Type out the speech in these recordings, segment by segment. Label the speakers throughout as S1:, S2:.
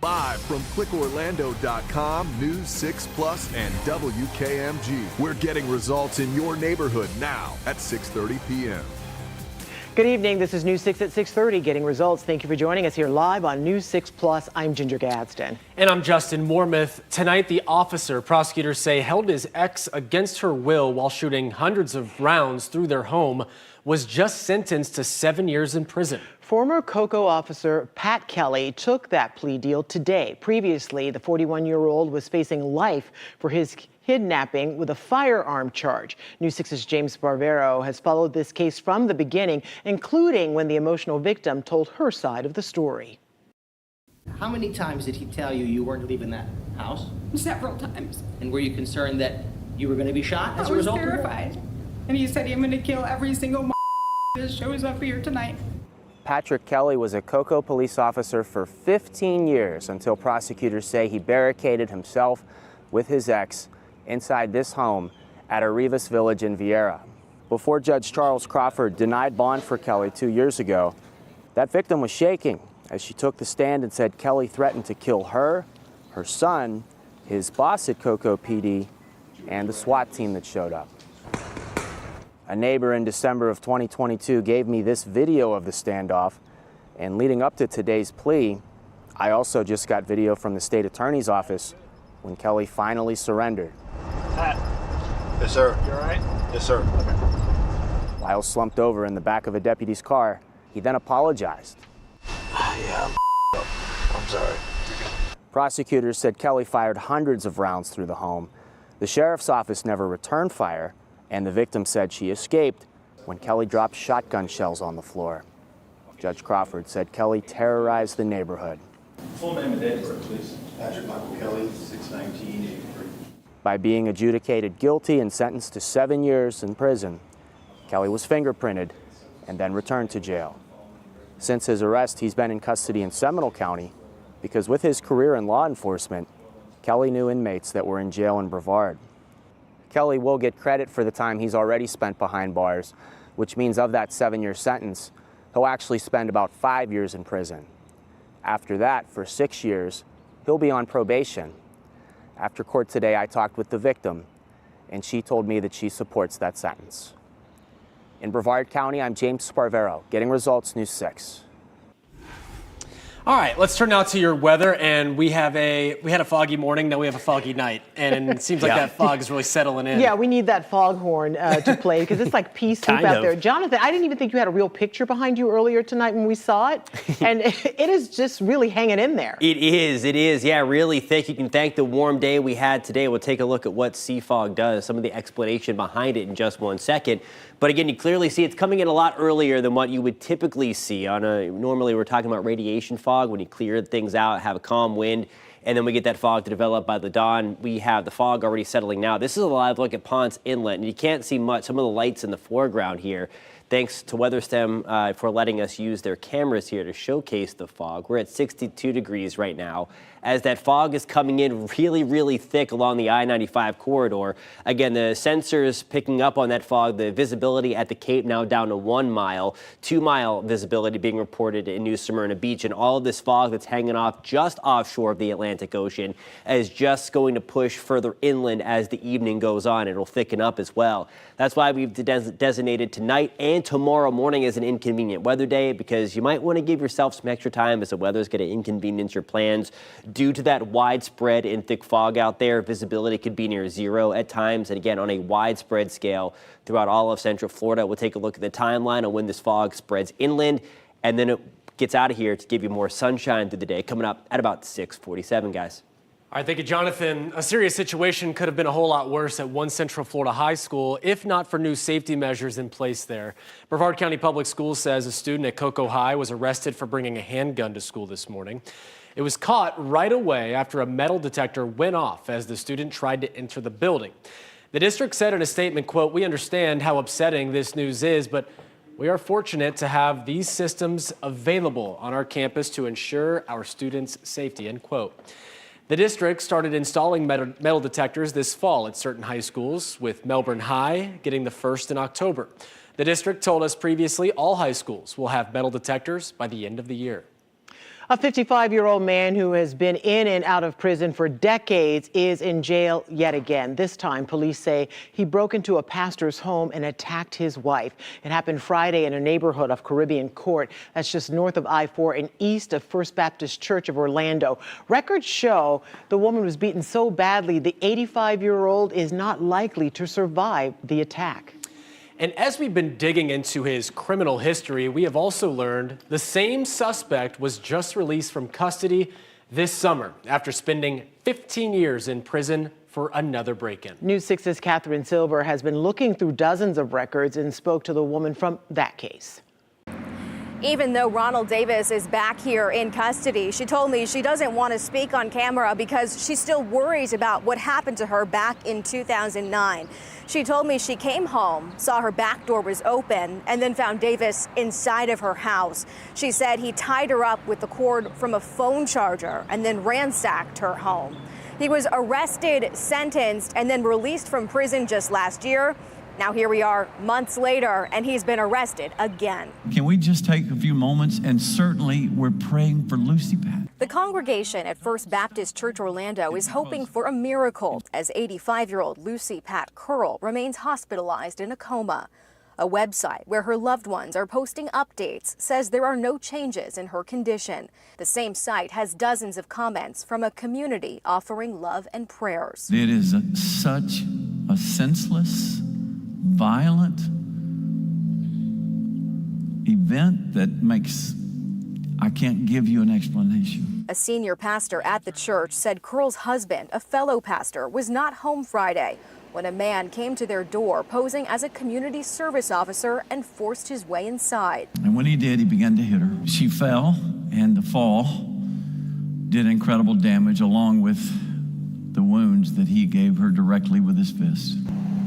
S1: Live from clickorlando.com, News 6 Plus, and WKMG. We're getting results in your neighborhood now at 6:30 p.m.
S2: Good evening. This is News 6 at 6:30, getting results. Thank you for joining us here live on News 6 Plus. I'm Ginger Gadsden.
S3: And I'm Justin Mormouth. Tonight, the officer, prosecutors say, held his ex against her will while shooting hundreds of rounds through their home, was just sentenced to 7 years in prison.
S2: Former COCO officer Pat Kelly took that plea deal today. Previously, the 41-year-old was facing life for his kidnapping with a firearm charge. News 6's James Barbero has followed this case from the beginning, including when the emotional victim told her side of the story.
S4: How many times did he tell you you weren't leaving that house?
S5: Several times.
S4: And were you concerned that you were going to be shot as a result of it?
S5: I was terrified. And he said, I'm going to kill every single that shows up here tonight.
S6: Patrick Kelly was a COCO police officer for 15 years until prosecutors say he barricaded himself with his ex inside this home at Arrivas Village in Vieira. Before Judge Charles Crawford denied bond for Kelly 2 years ago, that victim was shaking as she took the stand and said Kelly threatened to kill her, her son, his boss at COCO PD, and the SWAT team that showed up. A neighbor in December of 2022 gave me this video of the standoff, and leading up to today's plea, I also just got video from the state attorney's office when Kelly finally surrendered.
S7: Pat.
S8: Yes, sir.
S7: You all right?
S8: Yes, sir.
S7: Okay.
S6: While slumped over in the back of a deputy's car, he then apologized.
S8: Yeah, I'm sorry.
S6: Prosecutors said Kelly fired hundreds of rounds through the home. The sheriff's office never returned fire, and the victim said she escaped when Kelly dropped shotgun shells on the floor. Judge Crawford said Kelly terrorized the neighborhood.
S7: Full name and date of birth, please.
S8: Patrick Michael Kelly, 6/19/83.
S6: By being adjudicated guilty and sentenced to 7 years in prison, Kelly was fingerprinted and then returned to jail. Since his arrest, he's been in custody in Seminole County because with his career in law enforcement, Kelly knew inmates that were in jail in Brevard. Kelly will get credit for the time he's already spent behind bars, which means of that 7-year sentence, he'll actually spend about 5 years in prison. After that, for 6 years, he'll be on probation. After court today, I talked with the victim, and she told me that she supports that sentence. In Brevard County, I'm James Sparvero, getting results, News 6.
S3: All right, let's turn now to your weather, and we had a foggy morning, now we have a foggy night, and it seems like that fog is really settling in.
S2: Yeah, we need that foghorn to play because it's like pea soup out there. Jonathan, I didn't even think you had a real picture behind you earlier tonight when we saw it, and it is just really hanging in there.
S9: It is, yeah, really thick. You can thank the warm day we had today. We'll take a look at what sea fog does, some of the explanation behind it in just 1 second. But again, you clearly see it's coming in a lot earlier than what you would typically see normally we're talking about radiation fog when you clear things out, have a calm wind, and then we get that fog to develop by the dawn. We have the fog already settling now. This is a live look at Ponce Inlet, and you can't see much, some of the lights in the foreground here. Thanks to WeatherStem for letting us use their cameras here to showcase the fog. We're at 62 degrees right now as that fog is coming in really, really thick along the I-95 corridor. Again, the sensors picking up on that fog, the visibility at the Cape now down to 1 mile, 2 mile visibility being reported in New Smyrna Beach. And all of this fog that's hanging off just offshore of the Atlantic Ocean is just going to push further inland as the evening goes on. It'll thicken up as well. That's why we've designated tonight and tomorrow morning as an inconvenient weather day, because you might want to give yourself some extra time as the weather is going to inconvenience your plans. Due to that widespread and thick fog out there, visibility could be near zero at times. And again, on a widespread scale throughout all of Central Florida, we'll take a look at the timeline on when this fog spreads inland, and then it gets out of here to give you more sunshine through the day, coming up at about 6:47, guys.
S3: All right, thank you, Jonathan. A serious situation could have been a whole lot worse at one Central Florida high school, if not for new safety measures in place there. Brevard County Public Schools says a student at Cocoa High was arrested for bringing a handgun to school this morning. It was caught right away after a metal detector went off as the student tried to enter the building. The district said in a statement, quote, "We understand how upsetting this news is, but we are fortunate to have these systems available on our campus to ensure our students' safety," end quote. The district started installing metal detectors this fall at certain high schools, with Melbourne High getting the first in October. The district told us previously all high schools will have metal detectors by the end of the year.
S2: A 55-year-old man who has been in and out of prison for decades is in jail yet again. This time, police say he broke into a pastor's home and attacked his wife. It happened Friday in a neighborhood of Caribbean Court. That's just north of I-4 and east of First Baptist Church of Orlando. Records show the woman was beaten so badly the 85-year-old is not likely to survive the attack.
S3: And as we've been digging into his criminal history, we have also learned the same suspect was just released from custody this summer after spending 15 years in prison for another break-in. News 6's Catherine Silver has been looking through dozens of records and spoke to the woman from that case.
S10: Even though Ronald Davis is back here in custody, she told me she doesn't want to speak on camera because she still worries about what happened to her back in 2009. She told me she came home, saw her back door was open, and then found Davis inside of her house. She said he tied her up with the cord from a phone charger and then ransacked her home. He was arrested, sentenced, and then released from prison just last year. Now here we are months later, and he's been arrested again.
S11: Can we just take a few moments, and certainly we're praying for Lucy Pat.
S10: The congregation at First Baptist Church Orlando is hoping for a miracle as 85-year-old Lucy Pat Curl remains hospitalized in a coma. A website where her loved ones are posting updates says there are no changes in her condition. The same site has dozens of comments from a community offering love and prayers.
S11: It is such a senseless, violent event that I can't give you an explanation.
S10: A senior pastor at the church said Curl's husband, a fellow pastor, was not home Friday when a man came to their door posing as a community service officer and forced his way inside.
S11: And when he did, he began to hit her. She fell, and the fall did incredible damage along with the wounds that he gave her directly with his fist.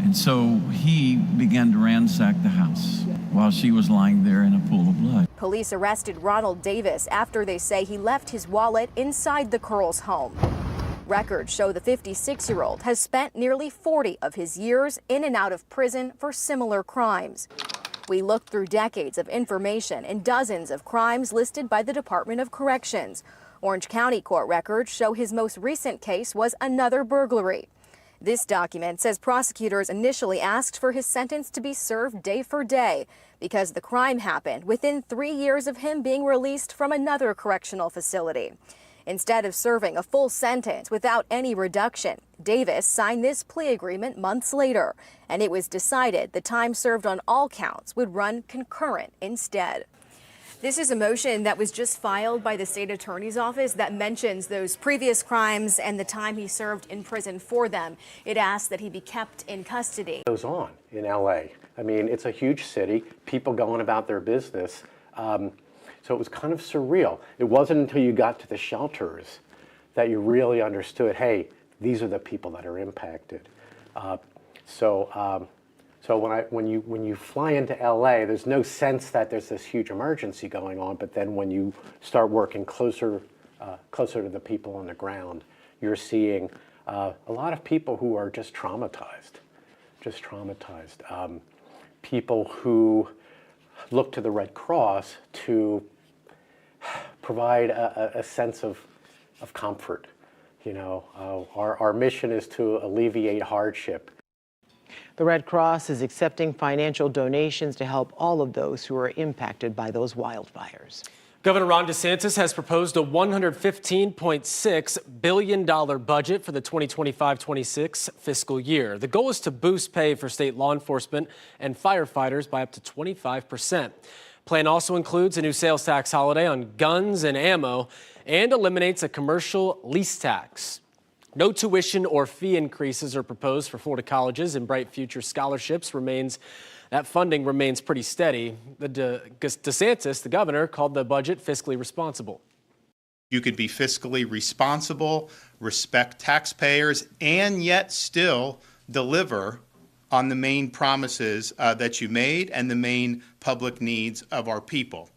S11: And so he began to ransack the house while she was lying there in a pool of blood.
S10: Police arrested Ronald Davis after they say he left his wallet inside the Curls' home. Records show the 56-year-old has spent nearly 40 of his years in and out of prison for similar crimes. We looked through decades of information and dozens of crimes listed by the Department of Corrections. Orange County court records show his most recent case was another burglary. This document says prosecutors initially asked for his sentence to be served day for day because the crime happened within 3 years of him being released from another correctional facility. Instead of serving a full sentence without any reduction, Davis signed this plea agreement months later, and it was decided the time served on all counts would run concurrent instead. This is a motion that was just filed by the state attorney's office that mentions those previous crimes and the time he served in prison for them. It asks that he be kept in custody.
S12: Goes on in LA. I mean, it's a huge city, people going about their business. So it was kind of surreal. It wasn't until you got to the shelters that you really understood, hey, these are the people that are impacted. So when you fly into LA, there's no sense that there's this huge emergency going on. But then when you start working closer to the people on the ground, you're seeing a lot of people who are just traumatized. People who look to the Red Cross to provide a sense of comfort. You know, our mission is to alleviate hardship.
S2: The Red Cross is accepting financial donations to help all of those who are impacted by those wildfires.
S3: Governor Ron DeSantis has proposed a $115.6 billion budget for the 2025-26 fiscal year. The goal is to boost pay for state law enforcement and firefighters by up to 25%. Plan also includes a new sales tax holiday on guns and ammo and eliminates a commercial lease tax. No tuition or fee increases are proposed for Florida colleges, and Bright Future scholarships that funding remains pretty steady. DeSantis, the governor, called the budget fiscally responsible.
S13: You could be fiscally responsible, respect taxpayers, and yet still deliver on the main promises that you made and the main public needs of our people.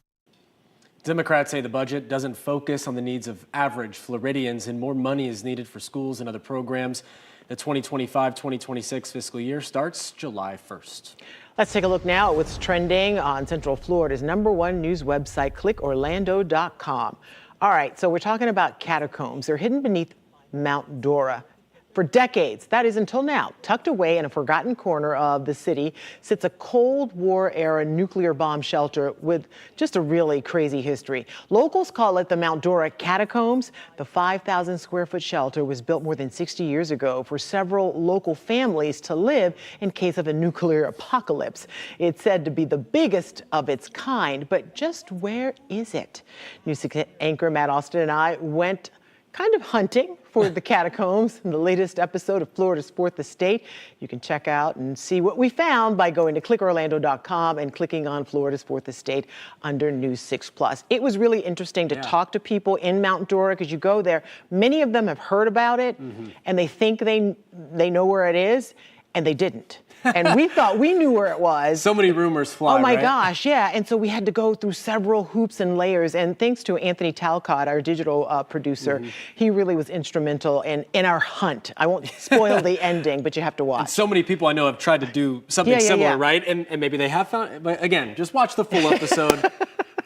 S3: Democrats say the budget doesn't focus on the needs of average Floridians, and more money is needed for schools and other programs. The 2025-2026 fiscal year starts July 1st.
S2: Let's take a look now at what's trending on Central Florida's #1 news website, clickorlando.com. All right, so we're talking about catacombs. They're hidden beneath Mount Dora. For decades, that is until now, tucked away in a forgotten corner of the city, sits a Cold War-era nuclear bomb shelter with just a really crazy history. Locals call it the Mount Dora Catacombs. The 5,000-square-foot shelter was built more than 60 years ago for several local families to live in case of a nuclear apocalypse. It's said to be the biggest of its kind, but just where is it? News 6 anchor Matt Austin and I went kind of hunting for the catacombs in the latest episode of Florida's Fourth Estate. You can check out and see what we found by going to clickorlando.com and clicking on Florida's Fourth Estate under News 6 Plus. It was really interesting to talk to people in Mount Dora because you go there. Many of them have heard about it and they think they know where it is, and they didn't. And we thought we knew where it was.
S3: So many rumors fly,
S2: Oh my
S3: right?
S2: gosh, yeah. And so we had to go through several hoops and layers. And thanks to Anthony Talcott, our digital producer, he really was instrumental in our hunt. I won't spoil the ending, but you have to watch.
S3: And so many people I know have tried to do something similar, right? And maybe they have found it. But again, just watch the full episode,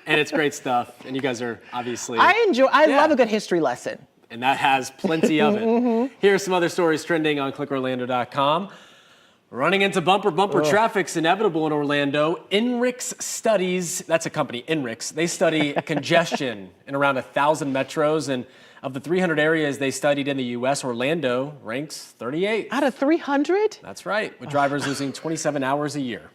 S3: and it's great stuff. And you guys are obviously...
S2: I love a good history lesson.
S3: And that has plenty of it. Here's some other stories trending on clickorlando.com. Running into bumper traffic's inevitable in Orlando. INRIX studies, that's a company, INRIX, they study congestion in around 1,000 metros, and of the 300 areas they studied in the U.S., Orlando ranks 38.
S2: Out of 300?
S3: That's right, with drivers losing 27 hours a year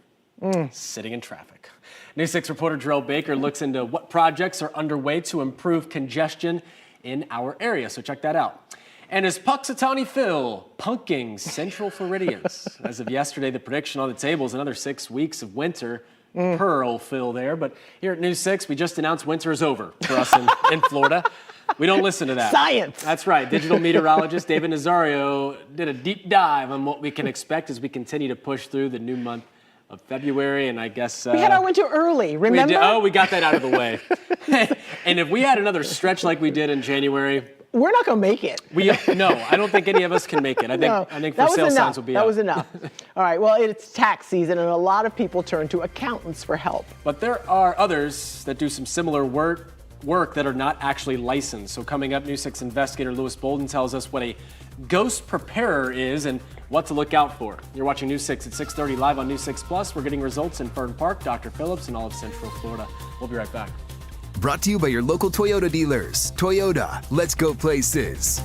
S3: sitting in traffic. News 6 reporter Jarrell Baker looks into what projects are underway to improve congestion in our area, so check that out. And is Puxatawny Phil punking Central Floridians? As of yesterday, the prediction on the table is another 6 weeks of winter per old Phil there. But here at News 6, we just announced winter is over for us in Florida. We don't listen to that.
S2: Science.
S3: That's right. Digital meteorologist David Nazario did a deep dive on what we can expect as we continue to push through the new month of February. And I guess...
S2: we had our winter early, remember?
S3: We got that out of the way. And if we had another stretch like we did in January...
S2: We're not going to make it.
S3: No, I don't think any of us can make it. I think for sale signs will be up.
S2: That was enough. All right, well, it's tax season, and a lot of people turn to accountants for help.
S3: But there are others that do some similar work that are not actually licensed. So coming up, News 6 investigator Lewis Bolden tells us what a ghost preparer is and what to look out for. You're watching News 6 at 6:30 live on News 6 Plus. We're getting results in Fern Park, Dr. Phillips, and all of Central Florida. We'll be right back.
S14: Brought to you by your local Toyota dealers. Toyota, let's go places.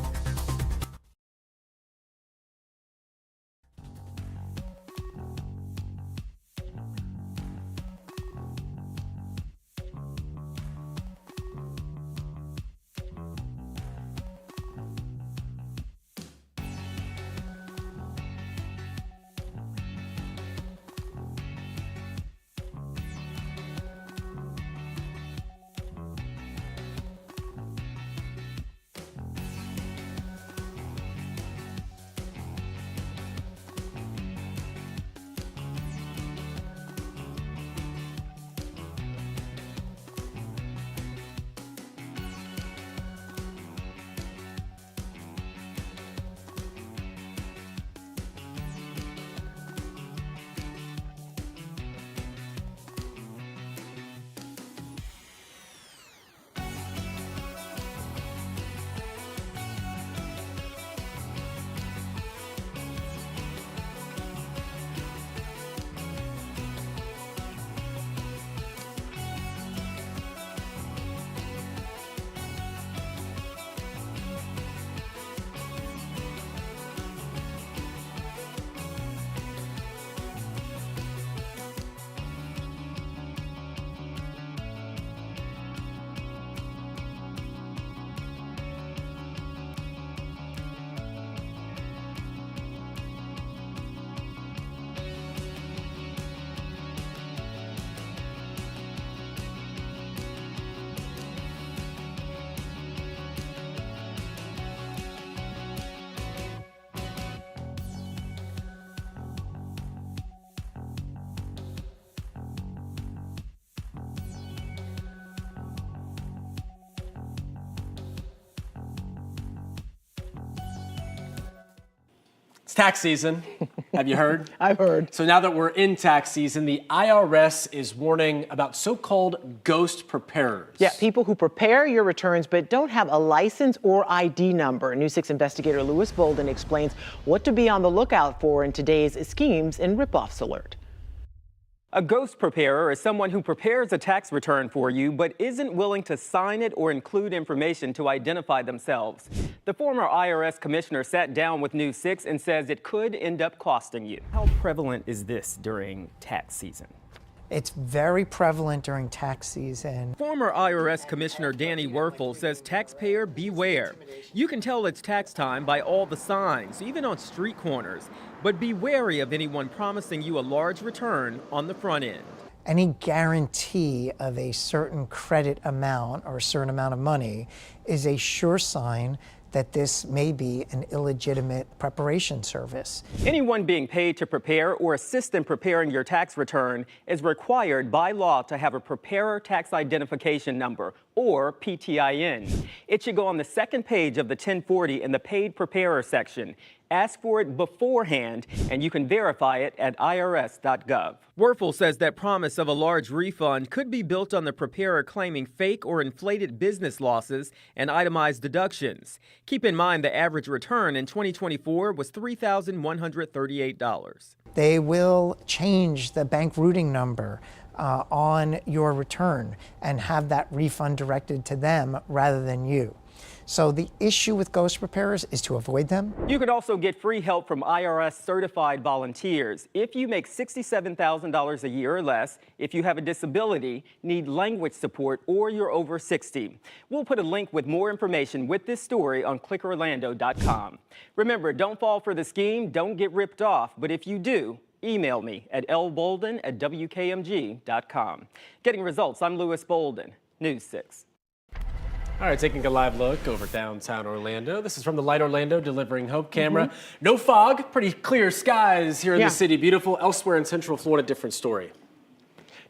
S3: It's tax season. Have you heard?
S2: I've heard.
S3: So now that we're in tax season, the IRS is warning about so-called ghost preparers.
S2: Yeah, people who prepare your returns but don't have a license or ID number. News 6 investigator Louis Bolden explains what to be on the lookout for in today's Schemes and Ripoffs alert.
S15: A ghost preparer is someone who prepares a tax return for you but isn't willing to sign it or include information to identify themselves. The former IRS commissioner sat down with News 6 and says it could end up costing you. How prevalent is this during tax season?
S16: It's very prevalent during tax season.
S15: Former IRS Commissioner Danny Werfel says taxpayer beware. You can tell it's tax time by all the signs, even on street corners. But be wary of anyone promising you a large return on the front end.
S16: Any guarantee of a certain credit amount or a certain amount of money is a sure sign that this may be an illegitimate preparation service.
S15: Anyone being paid to prepare or assist in preparing your tax return is required by law to have a Preparer Tax Identification Number, or PTIN. It should go on the second page of the 1040 in the Paid Preparer section. Ask for it beforehand, and you can verify it at irs.gov. Werfel says that promise of a large refund could be built on the preparer claiming fake or inflated business losses and itemized deductions. Keep in mind the average return in 2024 was $3,138.
S16: They will change the bank routing number on your return and have that refund directed to them rather than you. So the issue with ghost preparers is to avoid them.
S15: You could also get free help from IRS certified volunteers. If you make $67,000 a year or less, if you have a disability, need language support, or you're over 60. We'll put a link with more information with this story on clickorlando.com. Remember, don't fall for the scheme, don't get ripped off, but if you do, email me at lbolden@wkmg.com. Getting results, I'm Louis Bolden, News 6.
S3: All right, taking a live look over downtown Orlando. This is from the Light Orlando Delivering Hope camera. No fog, pretty clear skies here in the city. Beautiful. Elsewhere in Central Florida, different story.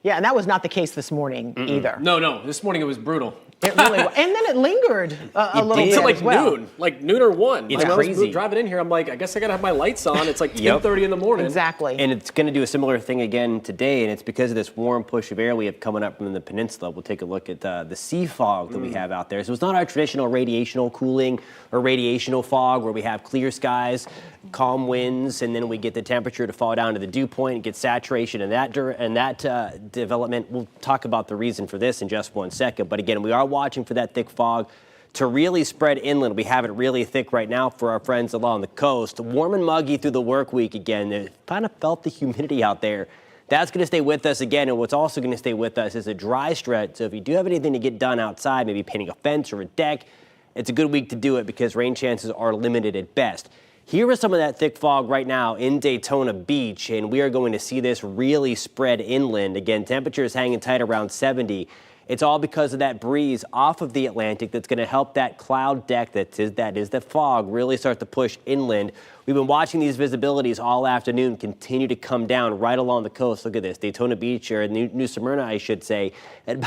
S2: Yeah, and that was not the case this morning either.
S3: No. This morning it was brutal.
S2: It really was. And then it lingered a little bit
S3: until like
S2: as well.
S3: noon, like noon or 1.
S9: It's
S3: like,
S9: crazy.
S3: I was driving in here, I'm like, I guess I gotta have my lights on. It's like 10:30 in the morning.
S2: Exactly.
S9: And it's going to do a similar thing again today, and it's because of this warm push of air we have coming up from the peninsula. We'll take a look at the sea fog that we have out there. So it's not our traditional radiational cooling or radiational fog where we have clear skies, calm winds, and then we get the temperature to fall down to the dew point and get saturation in that development. We'll talk about the reason for this in just one second. But again, we are watching for that thick fog to really spread inland. We have it really thick right now for our friends along the coast. Warm and muggy through the work week again. They kind of felt the humidity out there. That's going to stay with us again, and what's also going to stay with us is a dry stretch. So if you do have anything to get done outside, maybe painting a fence or a deck, it's a good week to do it because rain chances are limited at best. Here is some of that thick fog right now in Daytona Beach, and we are going to see this really spread inland. Again, temperatures hanging tight around 70. It's all because of that breeze off of the Atlantic that's going to help that cloud deck that is the fog really start to push inland. We've been watching these visibilities all afternoon continue to come down right along the coast. Look at this, Daytona Beach, or New Smyrna, I should say, at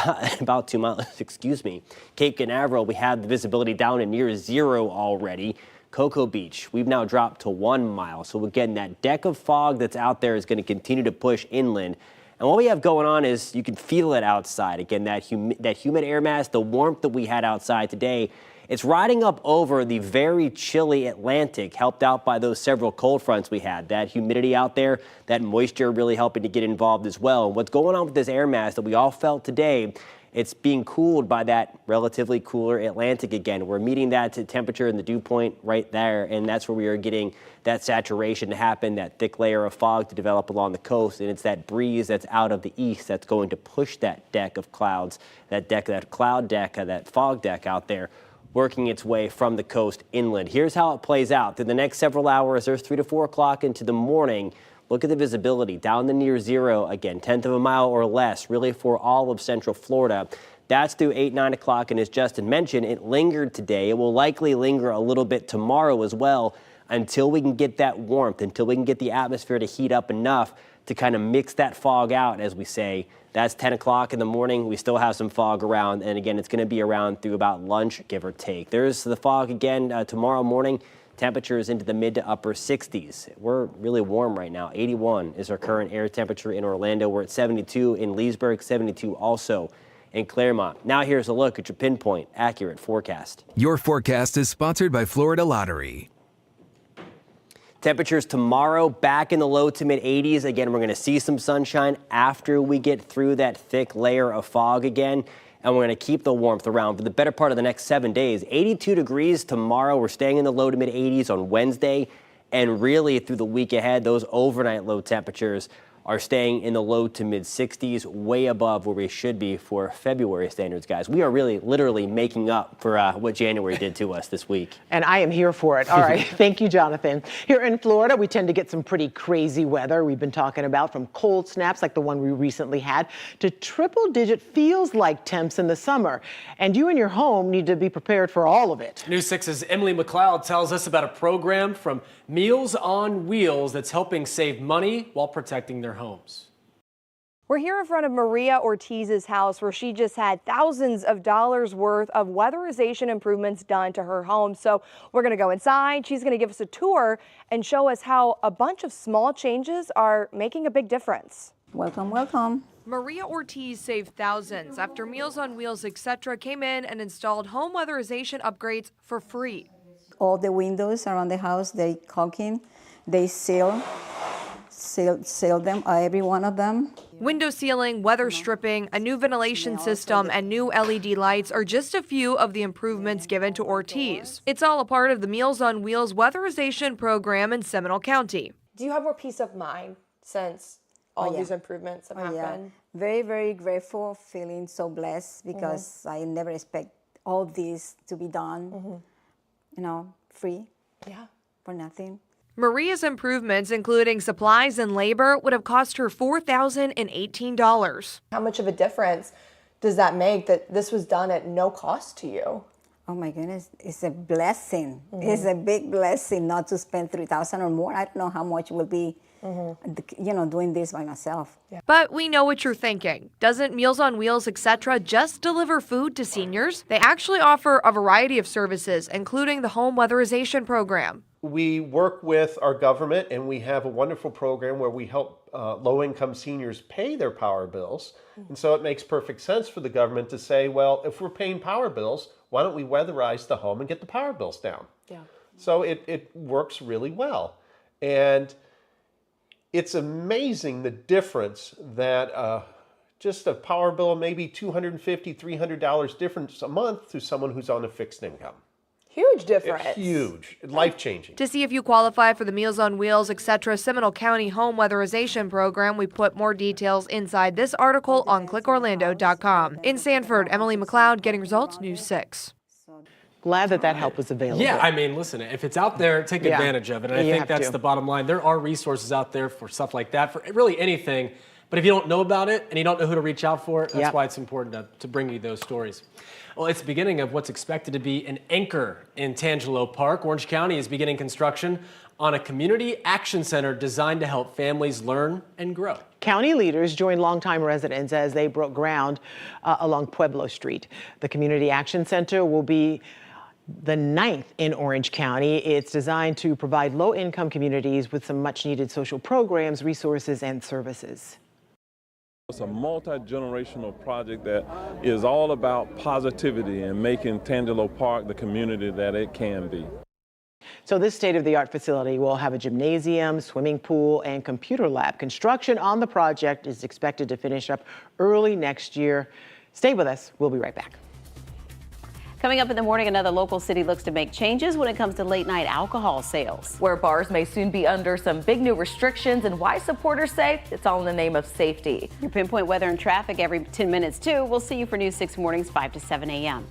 S9: about 2 miles, excuse me. Cape Canaveral, we have the visibility down to near 0 already. Cocoa Beach, we've now dropped to 1 mile. So again, that deck of fog that's out there is going to continue to push inland. And what we have going on is you can feel it outside. Again, that humid air mass, the warmth that we had outside today, it's riding up over the very chilly Atlantic, helped out by those several cold fronts we had. That humidity out there, that moisture really helping to get involved as well. And what's going on with this air mass that we all felt today, it's being cooled by that relatively cooler Atlantic again. We're meeting that temperature in the dew point right there, and that's where we are getting that saturation to happen, that thick layer of fog to develop along the coast, and it's that breeze that's out of the east that's going to push that deck of clouds, that cloud deck, that fog deck out there, working its way from the coast inland. Here's how it plays out. Through the next several hours, there's 3 to 4 o'clock into the morning. Look at the visibility down to near 0 again, 1/10 of a mile or less, really for all of Central Florida. That's through 8, 9 o'clock, and as Justin mentioned, it lingered today. It will likely linger a little bit tomorrow as well until we can get that warmth, until we can get the atmosphere to heat up enough to kind of mix that fog out, as we say. That's 10 o'clock in the morning. We still have some fog around, and again, it's going to be around through about lunch, give or take. There's the fog again tomorrow morning. Temperatures into the mid to upper 60s. We're really warm right now. 81 is our current air temperature in Orlando. We're at 72 in Leesburg, 72 also in Claremont. Now here's a look at your pinpoint accurate forecast.
S14: Your forecast is sponsored by Florida Lottery.
S9: Temperatures tomorrow back in the low to mid 80s. Again, we're going to see some sunshine after we get through that thick layer of fog again. And we're going to keep the warmth around for the better part of the next 7 days. 82 degrees tomorrow. We're staying in the low to mid 80s on Wednesday. And really through the week ahead, those overnight low temperatures are staying in the low to mid 60s, way above where we should be for February standards, guys. We are really literally making up for what January did to us this week.
S2: And I am here for it. All right. Thank you, Jonathan. Here in Florida, we tend to get some pretty crazy weather. We've been talking about from cold snaps like the one we recently had to triple-digit feels-like temps in the summer. And you and your home need to be prepared for all of it.
S3: News 6's Emily McLeod tells us about a program from Meals on Wheels that's helping save money while protecting their homes.
S10: We're here in front of Maria Ortiz's house where she just had thousands of dollars worth of weatherization improvements done to her home. So we're going to go inside. She's going to give us a tour and show us how a bunch of small changes are making a big difference.
S17: Welcome, welcome.
S10: Maria Ortiz saved thousands after Meals on Wheels, etc. came in and installed home weatherization upgrades for free.
S17: All the windows around the house, they caulking, they seal them, every one of them.
S10: Window sealing, weather stripping, a new ventilation system, and new LED lights are just a few of the improvements given to Ortiz. It's all a part of the Meals on Wheels weatherization program in Seminole County.
S18: Do you have more peace of mind since all these improvements have happened?
S17: Yeah. Very, very grateful, feeling so blessed because I never expect all this to be done, you know, free, for nothing.
S10: Maria's improvements, including supplies and labor, would have cost her $4,018.
S18: How much of a difference does that make that this was done at no cost to you?
S17: Oh my goodness, it's a blessing. It's a big blessing not to spend $3,000 or more. I don't know how much will be, you know, doing this by myself.
S10: But we know what you're thinking. Doesn't Meals on Wheels, etc. just deliver food to seniors? They actually offer a variety of services, including the home weatherization program.
S19: We work with our government and we have a wonderful program where we help low-income seniors pay their power bills. And so it makes perfect sense for the government to say, well, if we're paying power bills, why don't we weatherize the home and get the power bills down? So it works really well. And it's amazing the difference that just a power bill of maybe $250, $300 difference a month to someone who's on a fixed income.
S18: Huge difference.
S19: It's huge, life-changing.
S10: To see if you qualify for the Meals on Wheels, etc. Seminole County Home Weatherization Program, we put more details inside this article on clickorlando.com. In Sanford, Emily McLeod, Getting Results, News 6.
S2: Glad that help was available.
S3: Yeah, I mean, listen, if it's out there, take advantage of it. And I think that's the bottom line. There are resources out there for stuff like that, for really anything. But if you don't know about it and you don't know who to reach out for, that's why it's important to bring you those stories. Well, it's the beginning of what's expected to be an anchor in Tangelo Park. Orange County is beginning construction on a community action center designed to help families learn and grow.
S2: County leaders joined longtime residents as they broke ground along Pueblo Street. The Community Action Center will be the 9th in Orange County. It's designed to provide low-income communities with some much-needed social programs, resources, and services.
S20: It's a multi-generational project that is all about positivity and making Tangelo Park the community that it can be.
S2: So this state-of-the-art facility will have a gymnasium, swimming pool, and computer lab. Construction on the project is expected to finish up early next year. Stay with us. We'll be right back.
S21: Coming up in the morning, another local city looks to make changes when it comes to late-night alcohol sales.
S22: Where bars may soon be under some big new restrictions and why supporters say it's all in the name of safety.
S21: Your pinpoint weather and traffic every 10 minutes, too. We'll see you for News 6 mornings, 5 to 7 a.m.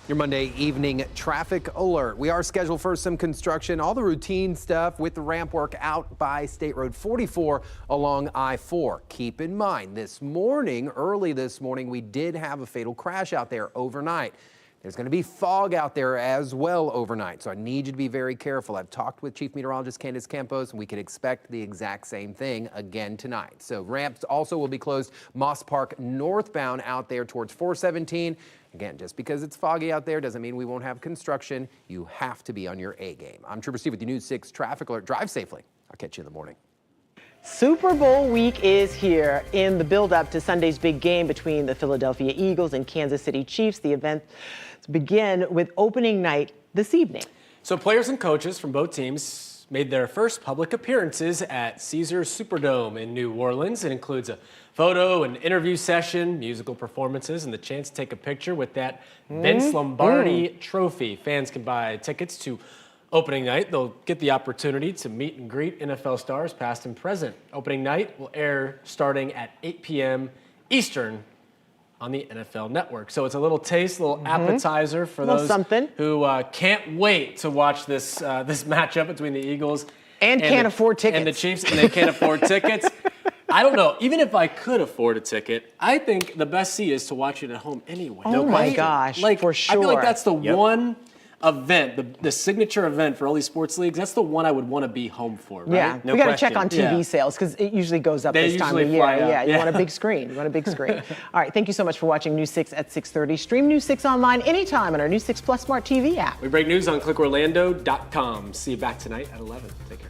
S1: Your Monday evening traffic alert. We are scheduled for some construction, all the routine stuff with the ramp work out by State Road 44 along I-4. Keep in mind, early this morning, we did have a fatal crash out there overnight. There's going to be fog out there as well overnight, so I need you to be very careful. I've talked with Chief Meteorologist Candace Campos, and we can expect the exact same thing again tonight. So ramps also will be closed Moss Park northbound out there towards 417. Again, just because it's foggy out there doesn't mean we won't have construction. You have to be on your A game. I'm Trooper Steve with the News 6 Traffic Alert. Drive safely. I'll catch you in the morning.
S2: Super Bowl week is here. In the build-up to Sunday's big game between the Philadelphia Eagles and Kansas City Chiefs, the event begin with opening night this evening.
S3: So players and coaches from both teams made their first public appearances at Caesars Superdome in New Orleans. It includes a photo and interview session, musical performances, and the chance to take a picture with that Vince Lombardi trophy. Fans can buy tickets to opening night. They'll get the opportunity to meet and greet NFL stars past and present. Opening night will air starting at 8 p.m. Eastern on the NFL Network. So it's a little taste, a little appetizer for those who can't wait to watch this matchup between the Eagles
S2: and can't afford tickets.
S3: And the Chiefs, and they can't afford tickets. I don't know. Even if I could afford a ticket, I think the best seat is to watch it at home anyway.
S2: Oh my gosh, for sure.
S3: I feel like that's the one event, the signature event for all these sports leagues. That's the one I would want to be home for, right?
S2: Yeah, we got to check on TV sales because it usually goes up this time of year. Yeah, you want a big screen. You want a big screen. All right, thank you so much for watching News 6 at 6:30. Stream News 6 online anytime on our News 6 Plus Smart TV app.
S3: We break news on clickorlando.com. See you back tonight at 11. Take care.